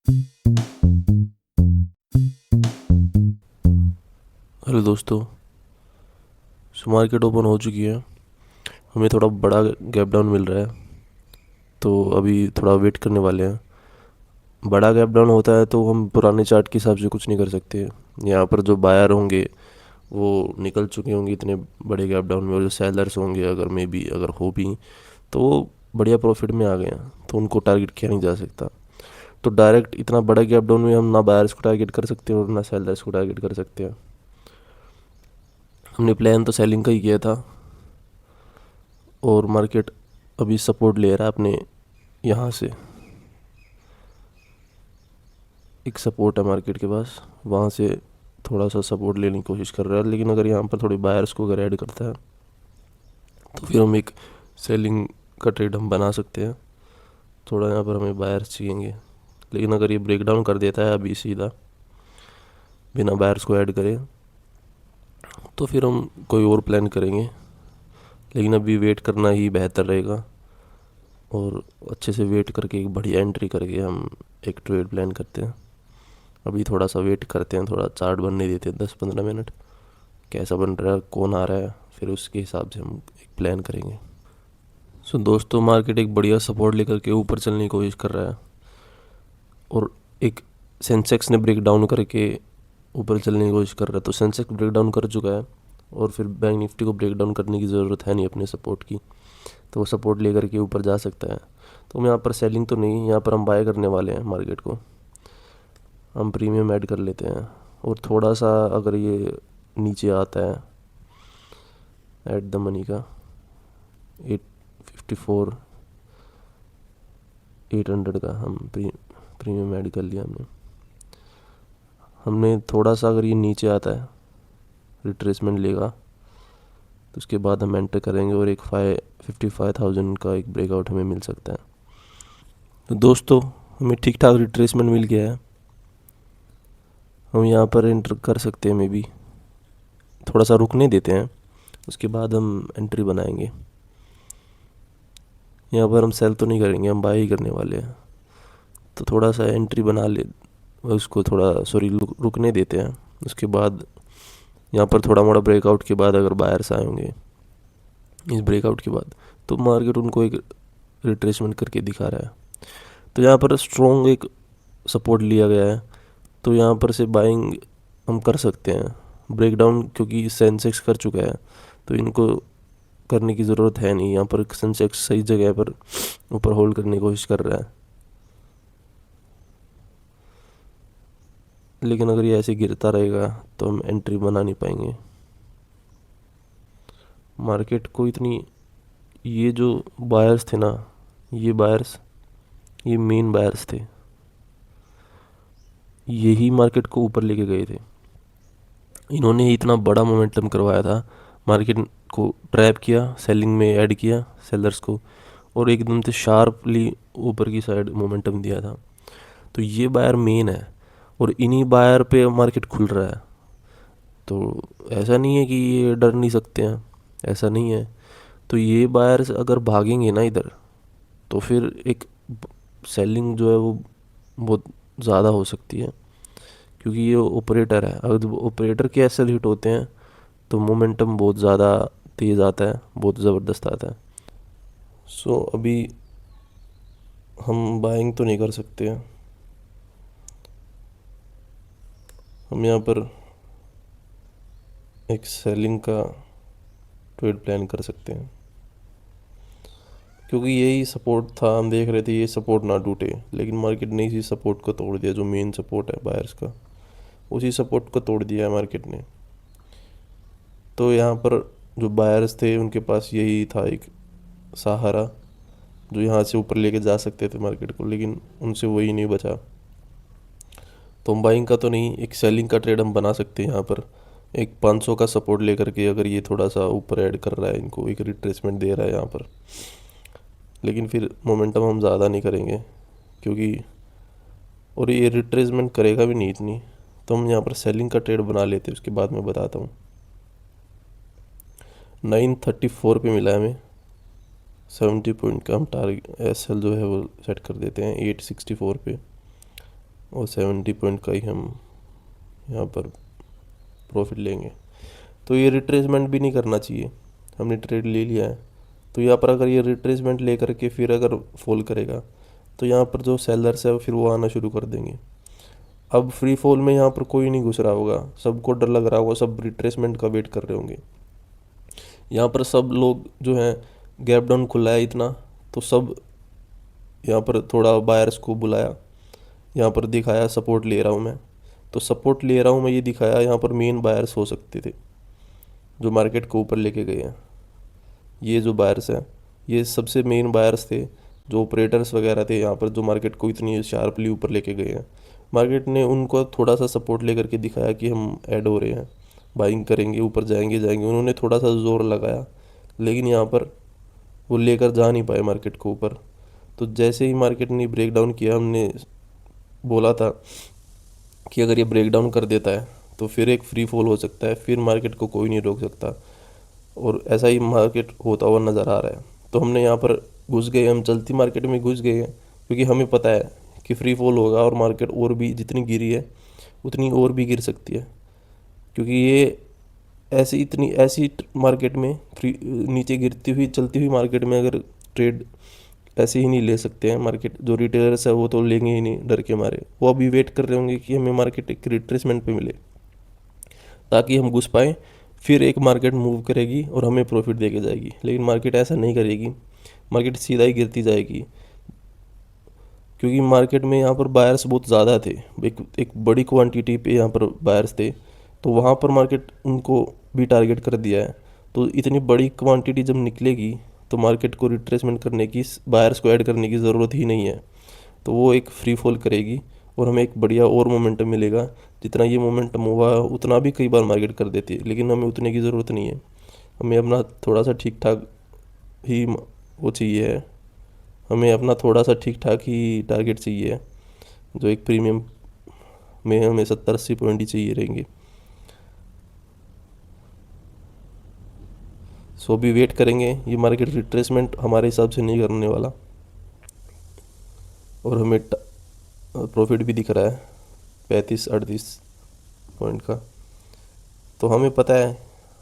Hello दोस्तों। Market open हो चुकी है। हमें थोड़ा बड़ा गैप डाउन मिल रहा है, तो अभी थोड़ा वेट करने वाले हैं। बड़ा गैप डाउन होता है तो हम पुराने चार्ट के हिसाब से कुछ नहीं कर सकते। यहाँ पर जो बायर होंगे वो निकल चुके होंगे इतने बड़े गैप डाउन में, और जो सेलर्स होंगे अगर मे बी अगर हो भी तो वो बढ़िया प्रॉफिट में आ गए हैं, तो उनको टारगेट किया नहीं जा सकता। तो डायरेक्ट इतना बड़ा गैप डाउन में हम ना बायर्स को टारगेट कर सकते हैं और ना सेलर्स को टारगेट कर सकते हैं। हमने प्लान तो सेलिंग का ही किया था, और मार्केट अभी सपोर्ट ले रहा है अपने यहाँ से। एक सपोर्ट है मार्केट के पास, वहाँ से थोड़ा सा सपोर्ट लेने की कोशिश कर रहा है। लेकिन अगर यहाँ पर थोड़ी बायर्स को अगर ऐड करता है तो फिर हम एक सेलिंग का ट्रेड हम बना सकते हैं। थोड़ा यहाँ पर हमें बायर्स चाहिएंगे, लेकिन अगर ये ब्रेक डाउन कर देता है अभी सीधा बिना बायर्स को ऐड करे तो फिर हम कोई और प्लान करेंगे। लेकिन अभी वेट करना ही बेहतर रहेगा, और अच्छे से वेट करके एक बढ़िया एंट्री करके हम एक ट्रेड प्लान करते हैं। अभी थोड़ा सा वेट करते हैं, थोड़ा चार्ट बनने देते हैं 10-15 मिनट, कैसा बन रहा है, कौन आ रहा है, फिर उसके हिसाब से हम एक प्लान करेंगे। दोस्तों, मार्केट एक बढ़िया सपोर्ट लेकर के ऊपर चलने की कोशिश कर रहा है, और एक सेंसेक्स ने ब्रेक डाउन करके ऊपर चलने की कोशिश कर रहा है। तो सेंसेक्स ब्रेक डाउन कर चुका है, और फिर बैंक निफ्टी को ब्रेक डाउन करने की ज़रूरत है नहीं अपने सपोर्ट की, तो वो सपोर्ट लेकर के ऊपर जा सकता है। तो हम यहाँ पर सेलिंग तो नहीं, यहाँ पर हम बाय करने वाले हैं मार्केट को। हम प्रीमियम ऐड कर लेते हैं, और थोड़ा सा अगर ये नीचे आता है ऐट द मनी का 854 800 का हम प्रीमियम ऐड कर लिया हमने थोड़ा सा अगर ये नीचे आता है रिट्रेसमेंट लेगा तो उसके बाद हम एंटर करेंगे, और एक 55,000 का एक ब्रेकआउट हमें मिल सकता है। तो दोस्तों, हमें ठीक ठाक रिट्रेसमेंट मिल गया है। हम यहाँ पर एंटर कर सकते हैं, मे बी थोड़ा सा रुकने देते हैं, उसके बाद हम एंट्री बनाएंगे। यहाँ पर हम सेल तो नहीं करेंगे, हम बाय ही करने वाले हैं। तो थोड़ा सा एंट्री बना ले, उसको थोड़ा रुकने देते हैं। उसके बाद यहाँ पर थोड़ा मोड़ा ब्रेकआउट के बाद अगर बायर्स आए होंगे इस ब्रेकआउट के बाद, तो मार्केट उनको एक रिट्रेसमेंट करके दिखा रहा है। तो यहाँ पर स्ट्रॉन्ग एक सपोर्ट लिया गया है, तो यहाँ पर से बाइंग हम कर सकते हैं। ब्रेकडाउन क्योंकि सेंसेक्स कर चुका है, तो इनको करने की ज़रूरत है नहीं। यहाँ पर सेंसेक्स सही जगह पर ऊपर होल्ड करने की कोशिश कर रहा है, लेकिन अगर ये ऐसे गिरता रहेगा तो हम एंट्री बना नहीं पाएंगे। मार्केट को इतनी, ये जो बायर्स थे ना, ये बायर्स, ये मेन बायर्स थे, यही मार्केट को ऊपर लेके गए थे। इन्होंने इतना बड़ा मोमेंटम करवाया था, मार्केट को ट्रैप किया, सेलिंग में ऐड किया सेलर्स को, और एकदम से शार्पली ऊपर की साइड मोमेंटम दिया था। तो ये बायर मेन है, और इन्हीं बायर पे मार्केट खुल रहा है। तो ऐसा नहीं है कि ये डर नहीं सकते हैं, ऐसा नहीं है। तो ये बायर्स अगर भागेंगे ना इधर, तो फिर एक सेलिंग जो है वो बहुत ज़्यादा हो सकती है, क्योंकि ये ऑपरेटर है। अगर ऑपरेटर के एसएल हिट होते हैं तो मोमेंटम बहुत ज़्यादा तेज़ आता है, बहुत ज़बरदस्त आता है। अभी हम बाइंग तो नहीं कर सकते हैं, हम यहाँ पर एक सेलिंग का ट्रेड प्लान कर सकते हैं, क्योंकि यही सपोर्ट था। हम देख रहे थे ये सपोर्ट ना टूटे, लेकिन मार्केट ने इसी सपोर्ट को तोड़ दिया, जो मेन सपोर्ट है बायर्स का, उसी सपोर्ट को तोड़ दिया है मार्केट ने। तो यहाँ पर जो बायर्स थे उनके पास यही था एक सहारा, जो यहाँ से ऊपर लेके जा सकते थे मार्केट को, लेकिन उनसे वही नहीं बचा। तो हम बाइंग का तो नहीं, एक सेलिंग का ट्रेड हम बना सकते हैं। यहाँ पर एक 500 का सपोर्ट लेकर के अगर ये थोड़ा सा ऊपर ऐड कर रहा है, इनको एक रिट्रेसमेंट दे रहा है यहाँ पर, लेकिन फिर मोमेंटम हम ज़्यादा नहीं करेंगे, क्योंकि और ये रिट्रेसमेंट करेगा भी नहीं इतनी। तो हम यहाँ पर सेलिंग का ट्रेड बना लेते हैं, उसके बाद मैं बताता हूँ। 934 पे मिला है हमें, 70 पॉइंट का हम टारगेट एस एल जो है वो सेट कर देते हैं 864 पे। और 70 पॉइंट का ही हम यहाँ पर प्रॉफिट लेंगे। तो ये रिट्रेसमेंट भी नहीं करना चाहिए। हमने ट्रेड ले लिया है तो यहाँ पर अगर ये रिट्रेसमेंट ले करके फिर अगर फॉल करेगा तो यहाँ पर जो सेलर्स है फिर वो आना शुरू कर देंगे। अब फ्री फॉल में यहाँ पर कोई नहीं घुस रहा होगा, सबको डर लग रहा होगा, सब रिट्रेसमेंट का वेट कर रहे होंगे। यहाँ पर सब लोग जो हैं, गैप डाउन खुला है इतना तो सब यहाँ पर थोड़ा बायर्स को बुलाया, यहाँ पर दिखाया सपोर्ट ले रहा हूँ मैं, तो सपोर्ट ले रहा हूँ मैं ये दिखाया। यहाँ पर मेन बायर्स हो सकते थे जो मार्केट को ऊपर लेके गए हैं। ये जो बायर्स हैं ये सबसे मेन बायर्स थे, जो ऑपरेटर्स वगैरह थे यहाँ पर, जो मार्केट को इतनी शार्पली ऊपर लेके गए हैं। मार्केट ने उनको थोड़ा सा सपोर्ट लेकर के दिखाया कि हम ऐड हो रहे हैं, बाइंग करेंगे, ऊपर जाएंगे जाएंगे। उन्होंने थोड़ा सा जोर लगाया लेकिन यहाँ पर वो लेकर जा नहीं पाए मार्केट को ऊपर। तो जैसे ही मार्केट ने ब्रेक डाउन किया, हमने बोला था कि अगर ये ब्रेक डाउन कर देता है तो फिर एक फ्री फॉल हो सकता है, फिर मार्केट को कोई नहीं रोक सकता। और ऐसा ही मार्केट होता हुआ नज़र आ रहा है। तो हमने यहाँ पर घुस गए, हम चलती मार्केट में घुस गए हैं क्योंकि हमें पता है कि फ्री फॉल होगा और मार्केट और भी जितनी गिरी है उतनी और भी गिर सकती है। क्योंकि ये ऐसी मार्केट में नीचे गिरती हुई चलती हुई मार्केट में अगर ट्रेड ऐसे ही नहीं ले सकते हैं। मार्केट जो रिटेलर्स है वो तो लेंगे ही नहीं, डर के मारे। वो अभी वेट कर रहे होंगे कि हमें मार्केट एक रिट्रेसमेंट पे मिले ताकि हम घुस पाएँ, फिर एक मार्केट मूव करेगी और हमें प्रॉफिट दे के जाएगी। लेकिन मार्केट ऐसा नहीं करेगी, मार्केट सीधा ही गिरती जाएगी। क्योंकि मार्केट में यहाँ पर बायर्स बहुत ज़्यादा थे, एक बड़ी क्वांटिटी पे यहाँ पर बायर्स थे, तो वहाँ पर मार्केट उनको भी टारगेट कर दिया है। तो इतनी बड़ी क्वांटिटी जब निकलेगी तो मार्केट को रिट्रेसमेंट करने की, बायर्स को ऐड करने की ज़रूरत ही नहीं है। तो वो एक फ्री फॉल करेगी और हमें एक बढ़िया और मोमेंटम मिलेगा। जितना ये मोमेंटम हुआ उतना भी कई बार मार्केट कर देती है, लेकिन हमें उतने की ज़रूरत नहीं है। हमें अपना थोड़ा सा ठीक ठाक ही वो चाहिए है, हमें अपना थोड़ा सा ठीक ठाक ही टारगेट चाहिए, जो एक प्रीमियम में हमें 70-80 पॉइंट ही चाहिए रहेंगे। सो भी वेट करेंगे, ये मार्केट रिट्रेसमेंट हमारे हिसाब से नहीं करने वाला और हमें प्रॉफिट भी दिख रहा है 35-38 पॉइंट का। तो हमें पता है,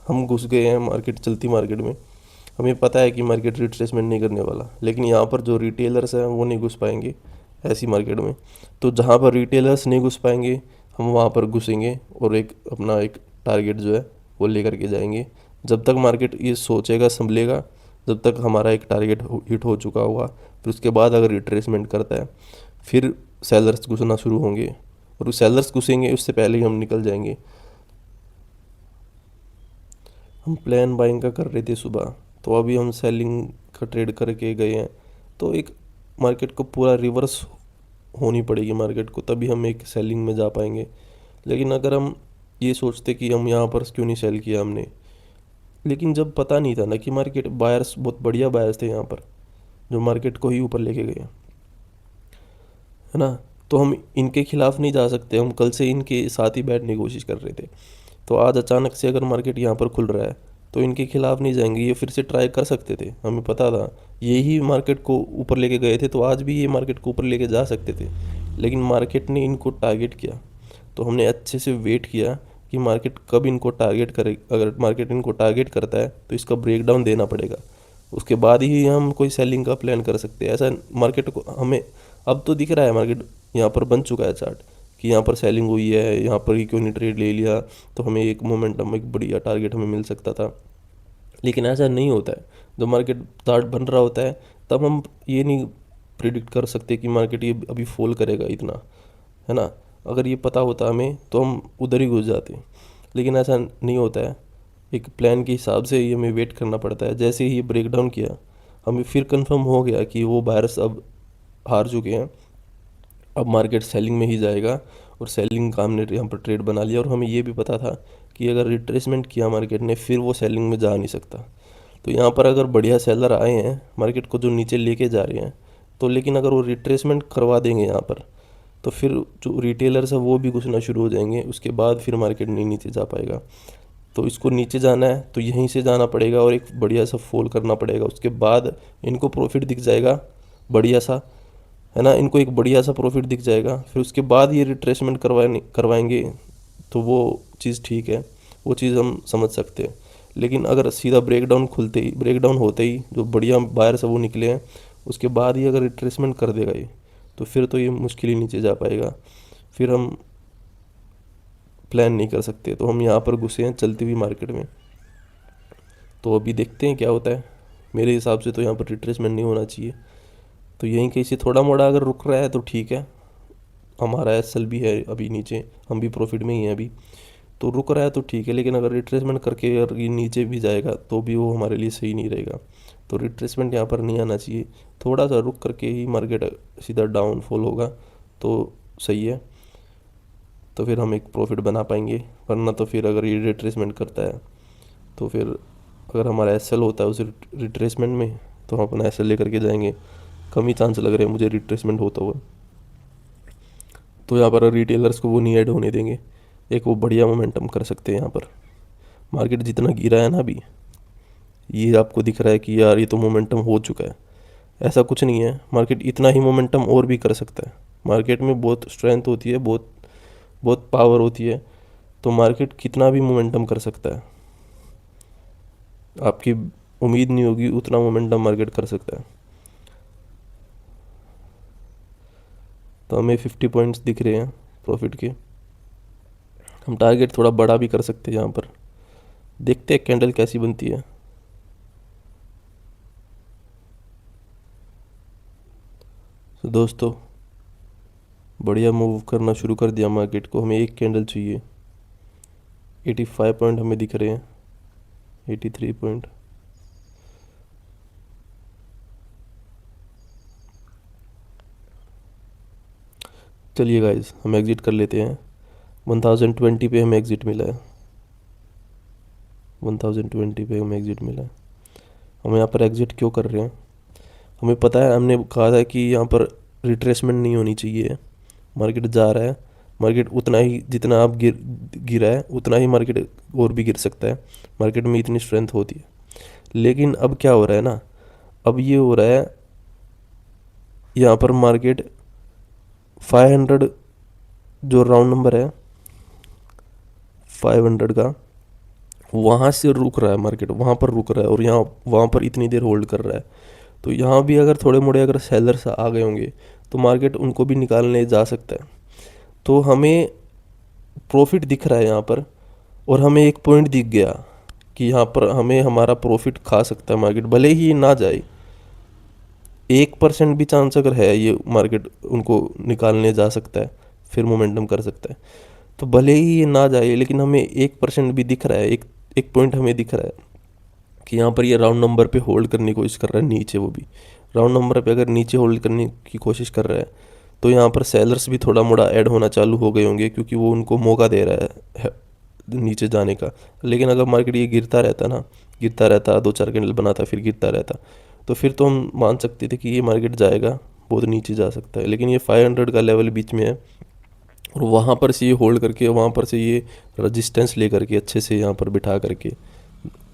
हम घुस गए हैं मार्केट, चलती मार्केट में, हमें पता है कि मार्केट रिट्रेसमेंट नहीं करने वाला। लेकिन यहाँ पर जो रिटेलर्स हैं वो नहीं घुस पाएंगे ऐसी मार्केट में। तो जहाँ पर रिटेलर्स नहीं घुस पाएंगे हम वहाँ पर घुसेंगे और एक अपना एक टारगेट जो है वो लेकर के जाएंगे। जब तक मार्केट ये सोचेगा संभलेगा, जब तक हमारा एक टारगेट हिट हो चुका होगा, फिर उसके बाद अगर रिट्रेसमेंट करता है फिर सेलर्स घुसना शुरू होंगे और सेलर्स घुसेंगे उससे पहले ही हम निकल जाएंगे। हम प्लान बाइंग का कर रहे थे सुबह, तो अभी हम सेलिंग का ट्रेड करके गए हैं। तो एक मार्केट को पूरा रिवर्स होनी पड़ेगी मार्केट को, तभी हम एक सेलिंग में जा पाएंगे। लेकिन अगर हम ये सोचते कि हम यहाँ पर क्यों नहीं सेल किया हमने, लेकिन जब पता नहीं था ना कि मार्केट बायर्स बहुत बढ़िया बायर्स थे यहाँ पर जो मार्केट को ही ऊपर लेके गए, है ना। तो हम इनके खिलाफ नहीं जा सकते, हम कल से इनके साथ ही बैठने की कोशिश कर रहे थे। तो आज अचानक से अगर मार्केट यहाँ पर खुल रहा है तो इनके खिलाफ नहीं जाएंगे, ये फिर से ट्राई कर सकते थे, हमें पता था यही मार्केट को ऊपर लेके गए थे, तो आज भी ये मार्केट को ऊपर लेके जा सकते थे। लेकिन मार्केट ने इनको टारगेट किया, तो हमने अच्छे से वेट किया कि मार्केट कब इनको टारगेट करे। अगर मार्केट इनको टारगेट करता है तो इसका ब्रेक डाउन देना पड़ेगा, उसके बाद ही हम कोई सेलिंग का प्लान कर सकते हैं। ऐसा मार्केट को हमें अब तो दिख रहा है, मार्केट यहाँ पर बन चुका है चार्ट कि यहाँ पर सेलिंग हुई है, यहाँ पर ही क्यों नहीं ट्रेड ले लिया, तो हमें एक मोमेंटम, एक बढ़िया टारगेट हमें मिल सकता था। लेकिन ऐसा नहीं होता है, जब मार्केट चार्ट बन रहा होता है तब हम ये नहीं प्रिडिक्ट कर सकते कि मार्केट ये अभी फॉल करेगा इतना, है ना। अगर ये पता होता हमें तो हम उधर ही घुस जाते, लेकिन ऐसा नहीं होता है। एक प्लान के हिसाब से ही हमें वेट करना पड़ता है। जैसे ही ये ब्रेक डाउन किया, हमें फिर कंफर्म हो गया कि वो बायर्स अब हार चुके हैं, अब मार्केट सेलिंग में ही जाएगा। और सेलिंग का हमने यहाँ पर ट्रेड बना लिया और हमें ये भी पता था कि अगर रिट्रेसमेंट किया मार्केट ने फिर वो सेलिंग में जा नहीं सकता। तो यहाँ पर अगर बढ़िया सेलर आए हैं मार्केट को जो नीचे लेके जा रहे हैं, तो लेकिन अगर वो रिट्रेसमेंट करवा देंगे यहाँ पर, तो फिर जो रिटेलर्स है वो भी घुसना शुरू हो जाएंगे, उसके बाद फिर मार्केट नहीं नीचे जा पाएगा। तो इसको नीचे जाना है तो यहीं से जाना पड़ेगा और एक बढ़िया सा फॉल करना पड़ेगा, उसके बाद इनको प्रॉफिट दिख जाएगा बढ़िया सा। है ना, इनको एक बढ़िया सा प्रॉफिट दिख जाएगा, फिर उसके बाद ये रिट्रेसमेंट करवाएंगे तो वो चीज़ ठीक है, वो चीज़ हम समझ सकते हैं। लेकिन अगर सीधा ब्रेकडाउन होते ही जो बढ़िया बायर्स है वो निकले हैं, उसके बाद ही अगर रिट्रेसमेंट कर देगा ये, तो फिर तो ये मुश्किल ही नीचे जा पाएगा, फिर हम प्लान नहीं कर सकते। तो हम यहाँ पर घुसे हैं चलती हुई मार्केट में, तो अभी देखते हैं क्या होता है। मेरे हिसाब से तो यहाँ पर रिट्रेसमेंट नहीं होना चाहिए, तो यहीं कहीं से थोड़ा मोड़ा अगर रुक रहा है तो ठीक है। हमारा एसएल भी है अभी नीचे, हम भी प्रॉफिट में ही हैं अभी, तो रुक रहा है तो ठीक है। लेकिन अगर रिट्रेसमेंट करके अगर ये नीचे भी जाएगा तो भी वो हमारे लिए सही नहीं रहेगा। तो रिट्रेसमेंट यहाँ पर नहीं आना चाहिए, थोड़ा सा रुक करके ही मार्केट सीधा डाउनफॉल होगा तो सही है, तो फिर हम एक प्रॉफिट बना पाएंगे। वरना तो फिर अगर ये रिट्रेसमेंट करता है तो फिर अगर हमारा एसएल होता है उस रिट्रेसमेंट में, तो हम अपना एसएल लेकर के जाएंगे। कम ही चांस लग रहे हैं मुझे रिट्रेसमेंट होता हुआ, तो यहाँ पर रिटेलर्स को वो नहीं ऐड होने देंगे। एक वो बढ़िया मोमेंटम कर सकते हैं यहाँ पर। मार्केट जितना गिरा है ना अभी, ये आपको दिख रहा है कि यार ये तो मोमेंटम हो चुका है, ऐसा कुछ नहीं है। मार्केट इतना ही मोमेंटम और भी कर सकता है। मार्केट में बहुत स्ट्रेंथ होती है, बहुत बहुत पावर होती है, तो मार्केट कितना भी मोमेंटम कर सकता है। आपकी उम्मीद नहीं होगी उतना मोमेंटम मार्केट कर सकता है। तो हमें 50 पॉइंट्स दिख रहे हैं प्रॉफिट के। हम टारगेट थोड़ा बड़ा भी कर सकते हैं यहाँ पर, देखते हैं कैंडल कैसी बनती है। तो दोस्तों बढ़िया मूव करना शुरू कर दिया मार्केट को। हमें एक कैंडल चाहिए, 85 पॉइंट हमें दिख रहे हैं, 83 पॉइंट। चलिए गाइस हम एग्ज़िट कर लेते हैं। 1020 पे हमें एग्ज़िट मिला है, 1020 पे हमें एग्ज़िट मिला है। हम यहाँ पर एग्ज़िट क्यों कर रहे हैं? हमें पता है, हमने कहा था कि यहाँ पर रिट्रेसमेंट नहीं होनी चाहिए। मार्केट जा रहा है, मार्केट उतना ही जितना आप गिरा है उतना ही मार्केट और भी गिर सकता है। मार्केट में इतनी स्ट्रेंथ होती है। लेकिन अब क्या हो रहा है ना, अब ये हो रहा है यहाँ पर मार्केट 500 जो राउंड नंबर है 500 का, वहाँ से रुक रहा है मार्केट, वहाँ पर रुक रहा है और यहाँ वहाँ पर इतनी देर होल्ड कर रहा है। तो यहाँ भी अगर थोड़े मोड़े अगर सेलर्स आ गए होंगे तो मार्केट उनको भी निकालने जा सकता है। तो हमें प्रॉफिट दिख रहा है यहाँ पर, और हमें एक पॉइंट दिख गया कि यहाँ पर हमें हमारा प्रॉफिट खा सकता है मार्केट, भले ही ये ना जाए। 1% भी चांस अगर है ये मार्केट उनको निकालने जा सकता है, फिर मोमेंटम कर सकता है। तो भले ही ये ना जाए, लेकिन हमें 1% भी दिख रहा है, एक पॉइंट हमें दिख रहा है कि यहाँ पर ये राउंड नंबर पे होल्ड करने की कोशिश कर रहा है नीचे। वो भी राउंड नंबर पे अगर नीचे होल्ड करने की कोशिश कर रहा है तो यहाँ पर सेलर्स भी थोड़ा मोड़ा ऐड होना चालू हो गए होंगे, क्योंकि वो उनको मौका दे रहा है नीचे जाने का। लेकिन अगर मार्केट ये गिरता रहता 2-4 कैंडल बनाता फिर गिरता रहता, तो फिर तो हम मान सकते थे कि ये मार्केट जाएगा, बहुत नीचे जा सकता है। लेकिन ये 500 का लेवल बीच में है, और वहाँ पर से ये होल्ड करके वहाँ पर से ये रजिस्टेंस ले करके अच्छे से यहाँ पर बिठा करके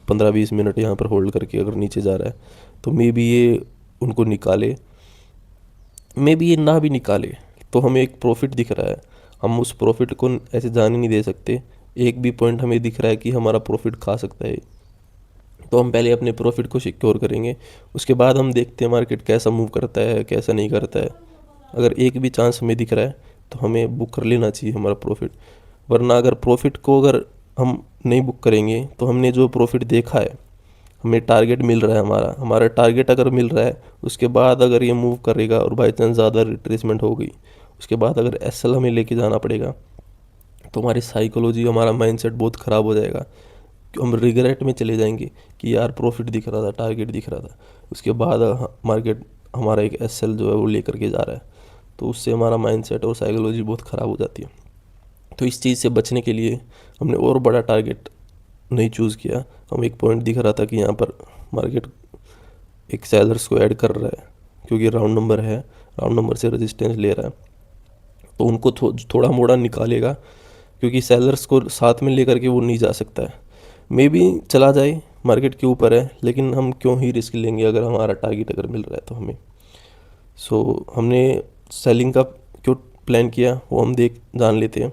15-20 मिनट यहाँ पर होल्ड करके अगर नीचे जा रहा है, तो मे बी ये उनको निकाले, मे बी ये ना भी निकाले, तो हमें एक प्रॉफिट दिख रहा है। हम उस प्रॉफिट को ऐसे जाने नहीं दे सकते। एक भी पॉइंट हमें दिख रहा है कि हमारा प्रॉफिट खा सकता है, तो हम पहले अपने प्रॉफिट को सिक्योर करेंगे। उसके बाद हम देखते हैं मार्केट कैसा मूव करता है कैसा नहीं करता है। अगर एक भी चांस हमें दिख रहा है तो हमें बुक कर लेना चाहिए हमारा प्रॉफिट। वरना अगर प्रॉफिट को अगर हम नहीं बुक करेंगे तो हमने जो प्रॉफिट देखा है, हमें टारगेट मिल रहा है, हमारा टारगेट अगर मिल रहा है, उसके बाद अगर ये मूव करेगा और बाई चांस ज़्यादा रिट्रेसमेंट हो गई, उसके बाद अगर एसएल हमें लेके जाना पड़ेगा, तो हमारी साइकोलॉजी हमारा माइंडसेट बहुत ख़राब हो जाएगा। हम रिग्रेट में चले जाएंगे कि यार प्रॉफिट दिख रहा था, टारगेट दिख रहा था, उसके बाद मार्केट हमारा एक एसएल जो है वो लेकर के जा रहा है, तो उससे हमारा माइंडसेट और साइकोलॉजी बहुत ख़राब हो जाती है। तो इस चीज़ से बचने के लिए हमने और बड़ा टारगेट नहीं चूज़ किया। हम एक पॉइंट दिख रहा था कि यहाँ पर मार्केट एक सेलर्स को ऐड कर रहा है, क्योंकि राउंड नंबर है, राउंड नंबर से रेजिस्टेंस ले रहा है, तो उनको थोड़ा मोड़ा निकालेगा, क्योंकि सेलर्स को साथ में लेकर के वो नहीं जा सकता है। मे बी चला जाए, मार्केट के ऊपर है, लेकिन हम क्यों ही रिस्क लेंगे अगर हमारा टारगेट अगर मिल रहा है तो हमें। हमने सेलिंग का क्यों प्लान किया वो हम जान लेते हैं।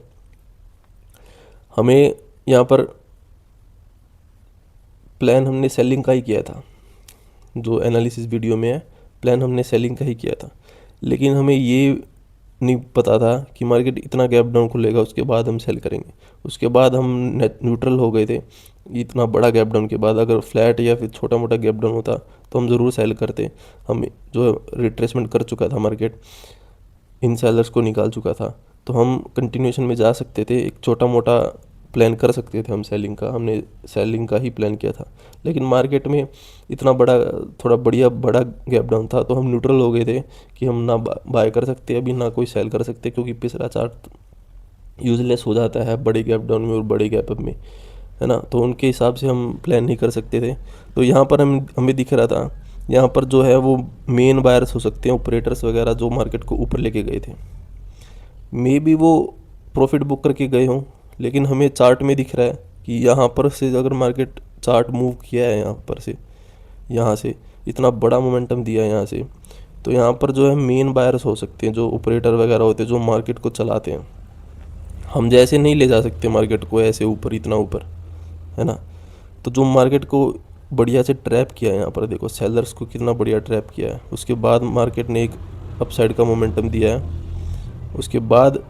हमें यहाँ पर प्लान हमने सेलिंग का ही किया था, जो एनालिसिस वीडियो में है प्लान हमने सेलिंग का ही किया था, लेकिन हमें ये नहीं पता था कि मार्केट इतना गैप डाउन खुलेगा उसके बाद हम सेल करेंगे। उसके बाद हम न्यूट्रल हो गए थे। इतना बड़ा गैप डाउन के बाद अगर फ्लैट या फिर छोटा मोटा गैप डाउन होता तो हम ज़रूर सेल करते। हम जो रिट्रेसमेंट कर चुका था मार्केट, इन सेलर्स को निकाल चुका था, तो हम कंटिन्यूएशन में जा सकते थे। एक छोटा मोटा प्लान कर सकते थे हम सेलिंग का, हमने सेलिंग का ही प्लान किया था। लेकिन मार्केट में इतना बड़ा, थोड़ा बड़ा गैप डाउन था, तो हम न्यूट्रल हो गए थे कि हम ना बाय कर सकते अभी, ना कोई सेल कर सकते, क्योंकि पिछला चार्ट यूजलेस हो जाता है बड़े गैप डाउन में और बड़े गैप अप में, है ना। तो उनके हिसाब से हम प्लान नहीं कर सकते थे। तो यहाँ पर हमें दिख रहा था, यहाँ पर जो है वो मेन बायर्स हो सकते हैं, ऑपरेटर्स वगैरह, जो मार्केट को ऊपर लेके गए थे। मे बी वो प्रॉफिट बुक करके गए हों, लेकिन हमें चार्ट में दिख रहा है कि यहाँ पर से अगर मार्केट चार्ट मूव किया है, यहाँ से इतना बड़ा मोमेंटम दिया है यहाँ से, तो यहाँ पर जो है मेन बायर्स हो सकते हैं, जो ऑपरेटर वगैरह होते हैं, जो मार्केट को चलाते हैं। हम जैसे नहीं ले जा सकते मार्केट को ऐसे ऊपर, इतना ऊपर, है ना। तो जो मार्केट को बढ़िया से ट्रैप किया है, यहाँ पर देखो सेलर्स को कितना बढ़िया ट्रैप किया है। उसके बाद मार्केट ने एक अपसाइड का मोमेंटम दिया है। उसके बाद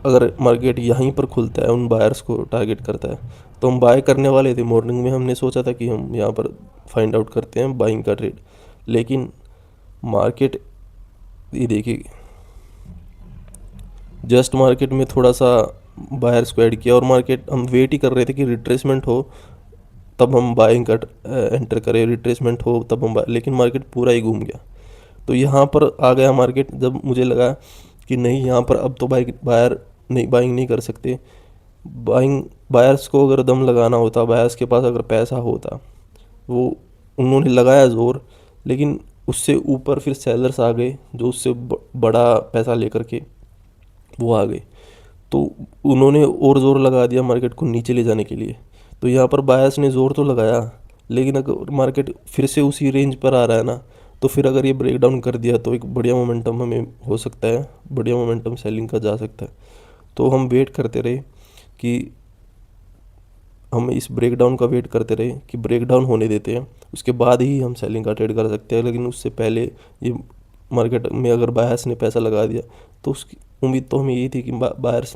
अगर मार्केट यहीं पर खुलता है, उन बायर्स को टारगेट करता है, तो हम बाय करने वाले थे। मॉर्निंग में हमने सोचा था कि हम यहाँ पर फाइंड आउट करते हैं बाइंग का ट्रेड, लेकिन मार्केट, ये देखिए, जस्ट मार्केट में थोड़ा सा बायर्स को ऐड किया और मार्केट, हम वेट ही कर रहे थे कि रिट्रेसमेंट हो तब हम बाइंग का एंटर करें, रिट्रेसमेंट हो तब हम लेकिन मार्केट पूरा ही घूम गया। तो यहाँ पर आ गया मार्केट, जब मुझे लगा कि नहीं, यहाँ पर अब तो बाइंग नहीं कर सकते। बायर्स को अगर दम लगाना होता, बायर्स के पास अगर पैसा होता, वो उन्होंने लगाया ज़ोर, लेकिन उससे ऊपर फिर सेलर्स आ गए जो उससे बड़ा पैसा लेकर के वो आ गए, तो उन्होंने और ज़ोर लगा दिया मार्केट को नीचे ले जाने के लिए। तो यहाँ पर बायर्स ने ज़ोर तो लगाया, लेकिन अगर मार्केट फिर से उसी रेंज पर आ रहा है ना, तो फिर अगर ये ब्रेक डाउन कर दिया तो एक बढ़िया मोमेंटम हमें हो सकता है, बढ़िया मोमेंटम सेलिंग का जा सकता है। तो हम वेट करते रहे कि हम इस ब्रेक डाउन का वेट करते रहे कि ब्रेक डाउन होने देते हैं, उसके बाद ही हम सेलिंग का ट्रेड कर सकते हैं। लेकिन उससे पहले ये मार्केट में अगर बायर्स ने पैसा लगा दिया, तो उसकी उम्मीद तो हमें यही थी कि बायर्स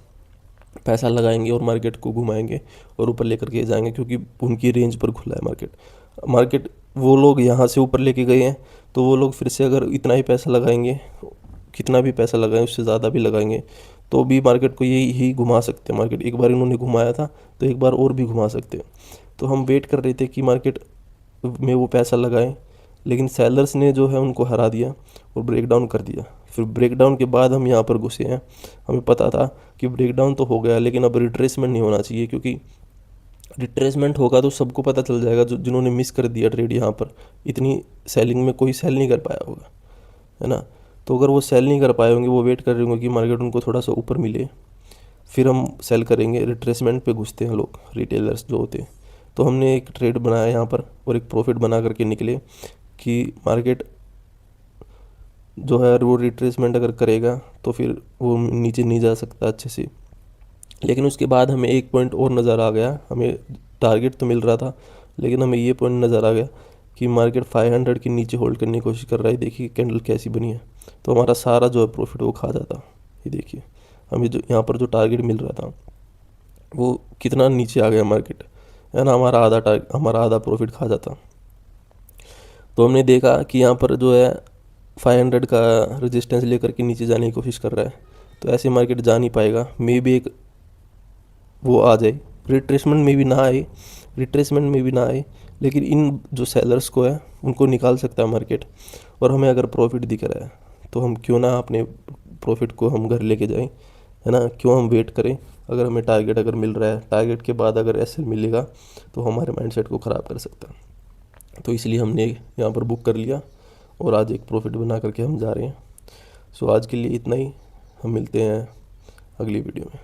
पैसा लगाएंगे और मार्केट को घुमाएंगे और ऊपर लेकर के जाएंगे, क्योंकि उनकी रेंज पर खुला है मार्केट। वो लोग यहाँ से ऊपर लेके गए हैं, तो वो लोग फिर से अगर इतना ही पैसा लगाएंगे, कितना भी पैसा लगाएं, उससे ज़्यादा भी लगाएंगे, तो भी मार्केट को यही घुमा सकते हैं। मार्केट एक बार इन्होंने घुमाया था, तो एक बार और भी घुमा सकते हैं। तो हम वेट कर रहे थे कि मार्केट में वो पैसा लगाएं, लेकिन सेलर्स ने जो है उनको हरा दिया और ब्रेक डाउन कर दिया। फिर ब्रेक डाउन के बाद हम यहाँ पर घुसे हैं। हमें पता था कि ब्रेक डाउन तो हो गया, लेकिन अब रिट्रेसमेंट नहीं होना चाहिए, क्योंकि रिट्रेसमेंट होगा तो सबको पता चल जाएगा, जो जिन्होंने मिस कर दिया ट्रेड यहाँ पर, इतनी सेलिंग में कोई सेल नहीं कर पाया होगा, है ना। तो अगर वो सेल नहीं कर पाए होंगे, वो वेट कर रहे होंगे कि मार्केट उनको थोड़ा सा ऊपर मिले, फिर हम सेल करेंगे। रिट्रेसमेंट पे घुसते हैं लोग, रिटेलर्स जो होते हैं। तो हमने एक ट्रेड बनाया यहाँ पर और एक प्रॉफिट बना करके निकले कि मार्केट जो है वो रिट्रेसमेंट अगर करेगा तो फिर वो नीचे नहीं जा सकता अच्छे से। लेकिन उसके बाद हमें एक पॉइंट और नज़र आ गया, हमें टारगेट तो मिल रहा था, लेकिन हमें ये पॉइंट नज़र आ गया कि मार्केट 500 के नीचे होल्ड करने की कोशिश कर रहा है। देखिए कैंडल कैसी बनी है, तो हमारा सारा जो है प्रॉफिट वो खा जाता। ये देखिए, हमें जो यहाँ पर जो टारगेट मिल रहा था वो कितना नीचे आ गया मार्केट, है ना। हमारा आधा प्रॉफिट खा जाता। तो हमने देखा कि यहाँ पर जो है 500 का रेजिस्टेंस लेकर के नीचे जाने की कोशिश कर रहा है, तो ऐसे मार्केट जा नहीं पाएगा। मे बी एक वो आ जाए, रिट्रेसमेंट में भी ना आए, लेकिन इन जो सेलर्स को है उनको निकाल सकता है मार्केट। और हमें अगर प्रॉफिट दिख रहा है तो हम क्यों ना अपने प्रॉफिट को हम घर लेके जाएं, है ना। क्यों हम वेट करें। अगर हमें टारगेट अगर मिल रहा है, टारगेट के बाद अगर एसएल मिलेगा तो हमारे माइंडसेट को ख़राब कर सकता है। तो इसलिए हमने यहाँ पर बुक कर लिया और आज एक प्रॉफिट बना करके हम जा रहे हैं। सो आज के लिए इतना ही, हम मिलते हैं अगली वीडियो में।